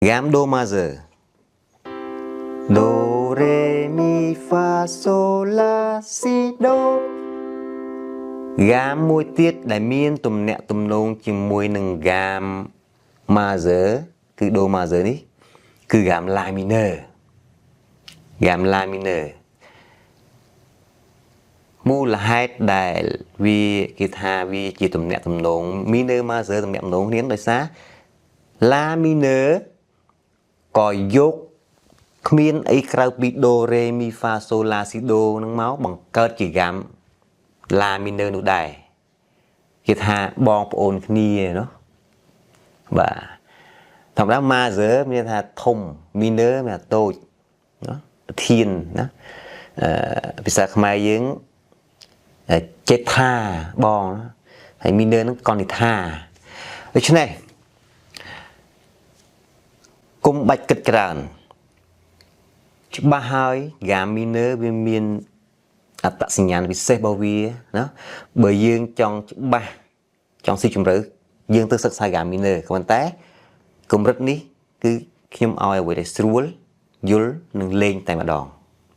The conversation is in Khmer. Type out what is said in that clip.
Gam do majeur. Do re mi fa sol la si do. Gamមួយទៀតដែលមានទំនាក់ទំនងជាមួយនឹង gam majeur គឺ do majeur នេះគឺ gam la mineur gam la mineur មូលហេតុដែលវាគេថាវាជាទំនាក់ទំនង mineur majeur ទំនាក់ទំនងគ្នាដោយសារ la mineur ក៏យកគ្មានអីក្រៅពី do re mi fa sol la si do នឹងមកបង្កើតជា gam la mineur នោះដែរគេថាបងប្អូនគ្នាเนาะបាទធម្មតា majeur មានថាធំ mineur មានថាតូចเนาะធានណាភាសាខ្មែរយើងចេតថាបងហើយ mineur ហ្នឹងកនិដ្ឋាដូច្នេះគុំបាច់គិតច្រើនច្បាស់ហើយ gam mineur វាមានអត្តសញ្ញាណពិសេសរបស់វាណាបើយើងចង់ច្បាស់ចង់ស៊ីជម្រៅយើងទៅសិក្សា gam mineur ក៏ប៉ុន្តែកម្រិតនេះគឺខ្ញុំឲ្យអ្វីដែលស្រួលយល់និងលេងតែម្ដង